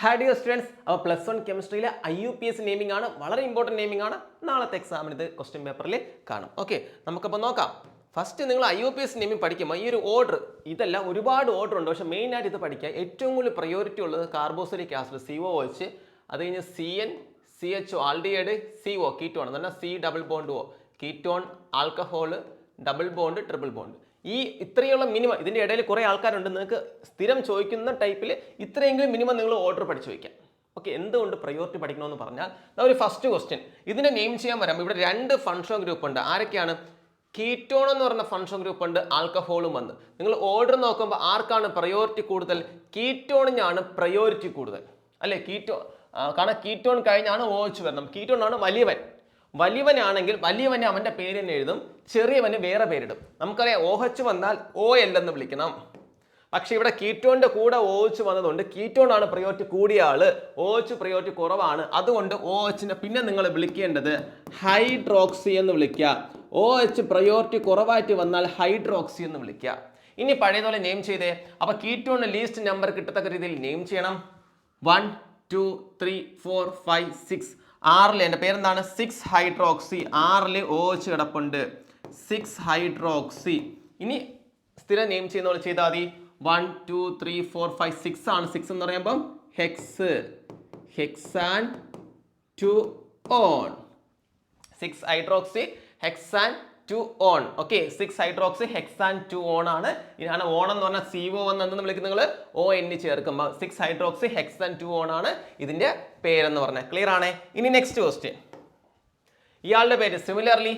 Hi dear students, അപ്പോൾ +1 കെമിസ്ട്രിയിലെ IUPAC naming ആണ്. വളരെ ഇമ്പോർട്ടൻറ്റ് നെയിമിംഗ് ആണ്. നാളത്തെ എക്സാമിന് ഇത് ക്വസ്റ്റ്യൻ പേപ്പറിൽ കാണും. ഓക്കെ, നമുക്കപ്പോൾ നോക്കാം. ഫസ്റ്റ് നിങ്ങൾ IUPAC നെയിമിംഗ് പഠിക്കുമ്പോൾ ഈ ഒരു ഓർഡർ, ഇതെല്ലാം ഒരുപാട് ഓർഡർ ഉണ്ട്. പക്ഷേ മെയിനായിട്ട് ഇത് പഠിക്കുക ഏറ്റവും കൂടുതൽ പ്രയോറിറ്റി ഉള്ളത് കാർബോക്സിലിക് ആസിഡ് COOH, അത് കഴിഞ്ഞ് CN CHO aldehyde, CO ketone എന്ന് പറഞ്ഞാൽ C double bond O ketone, alcohol, double bond, triple bond. ഈ ഇത്രയുള്ള മിനിമം, ഇതിൻ്റെ ഇടയിൽ കുറേ ആൾക്കാരുണ്ട് നിങ്ങൾക്ക് സ്ഥിരം ചോദിക്കുന്ന ടൈപ്പിൽ ഇത്രയെങ്കിലും മിനിമം നിങ്ങൾ ഓർഡർ പഠിച്ചു വയ്ക്കാം. ഓക്കെ, എന്തുകൊണ്ട് പ്രയോറിറ്റി പഠിക്കണമെന്ന് പറഞ്ഞാൽ ഒരു ഫസ്റ്റ് ക്വസ്റ്റ്യൻ ഇതിനെ നെയിം ചെയ്യാൻ വരാം. ഇവിടെ രണ്ട് ഫങ്ഷൻ ഗ്രൂപ്പ് ഉണ്ട്. ആരൊക്കെയാണ്? കീറ്റോൺ എന്ന് പറഞ്ഞ ഫങ്ഷൻ ഗ്രൂപ്പ് ഉണ്ട്, ആൽക്കഹോളും വന്ന്. നിങ്ങൾ ഓർഡർ നോക്കുമ്പോൾ ആർക്കാണ് പ്രയോറിറ്റി കൂടുതൽ? കീറ്റോണിനാണ് പ്രയോറിറ്റി കൂടുതൽ അല്ലേ? കാരണം കീറ്റോൺ കഴിഞ്ഞാണ് OH വരണം. കീറ്റോൺ ആണ് വലിയവൻ. വലിയവനാണെങ്കിൽ വലിയവനെ അവൻ്റെ പേര് തന്നെ എഴുതും, ചെറിയവന് വേറെ പേരിടും. നമുക്കറിയാം OH വന്നാൽ OL എന്ന് വിളിക്കണം. പക്ഷെ ഇവിടെ കീറ്റോണിന്റെ കൂടെ OH വന്നതുകൊണ്ട് കീറ്റോൺ ആണ് പ്രയോറിറ്റി കൂടിയ ആള്, OH പ്രയോറിറ്റി കുറവാണ്. അതുകൊണ്ട് OHനെ പിന്നെ നിങ്ങൾ വിളിക്കേണ്ടത് ഹൈഡ്രോക്സി എന്ന് വിളിക്കുക. OH പ്രയോറിറ്റി കുറവായിട്ട് വന്നാൽ ഹൈഡ്രോക്സി എന്ന് വിളിക്കുക. ഇനി പഴയതുപോലെ നെയിം ചെയ്തേ. അപ്പൊ കീറ്റോണിന് ലീസ്റ്റ് നമ്പർ കിട്ടത്തക്ക രീതിയിൽ നെയിം ചെയ്യണം. 1 2 3 4 5 6. 6 എൻ്റെ പേരെന്താണ്? 6 ഹൈഡ്രോക്സി. 6 OH കിടപ്പുണ്ട്, 6 ഹൈഡ്രോക്സി. ഇനി സ്ഥിരം നെയിം ചെയ്യുന്ന പോലെ ചെയ്താൽ മതി. 1 2 3 4 5 6 ആണ്. 6 എന്ന് പറയുമ്പം hexane 2 on. 6 hydroxy hexane 2 on. Okay, 6 hydroxy hexane 2 on ആണ്. ഇതാണ് ഓൺ എന്ന് പറഞ്ഞാൽ CO എന്ന് വിളിക്കുന്നത്. നിങ്ങൾ ON ചേർക്കുമ്പോൾ 6 ഹൈഡ്രോക്സി ഹെക്സാൻ 2 ഓൺ ആണ് ഇതിന്റെ പേരെന്ന് പറഞ്ഞാൽ. ക്ലിയർ ആണ്? ഇനി നെക്സ്റ്റ് ക്വസ്റ്റ്യൻ, ഇയാളുടെ പേര് സിമിലർലി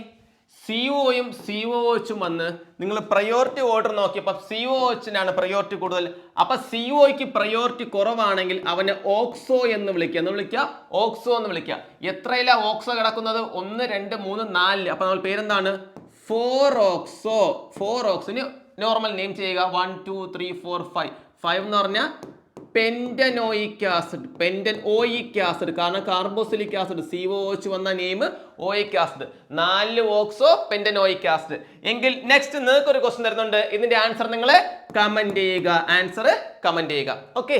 COയും COOHും വന്ന് നിങ്ങൾ പ്രയോറിറ്റി ഓർഡർ നോക്കിയപ്പോൾ COOHനാണ് പ്രയോറിറ്റി കൂടുതൽ. അപ്പൊ COയ്ക്ക് പ്രയോറിറ്റി കുറവാണെങ്കിൽ അവനെ ഓക്സോ എന്ന് വിളിക്കുക. ഓക്സോ എന്ന് വിളിക്കുക. എത്രയിലാ ഓക്സോ കിടക്കുന്നത്? 1 2 3 4. അപ്പൊ നമ്മൾ പേരെന്താണ്? 4 ഓക്സോ. 4 ഓക്സിന് നോർമൽ നെയിം ചെയ്യുക. 1 2 3 4 5. 5 എന്ന് പറഞ്ഞാൽ പെന്റനോയിക് ആസിഡ്, ഓയിക് ആസിഡ്. കാരണം കാർബോക്സിലിക് ആസിഡ് COOH വന്ന name oic acid. 4 oxo pentanoic acid. എങ്കിൽ നെക്സ്റ്റ് നിങ്ങൾക്ക് ഒരു ക്വസ്റ്റ്യൻ തരുന്നുണ്ട്. ഇതിന്റെ ആൻസർ നിങ്ങൾ കമന്റ് ചെയ്യുക. ഓക്കെ.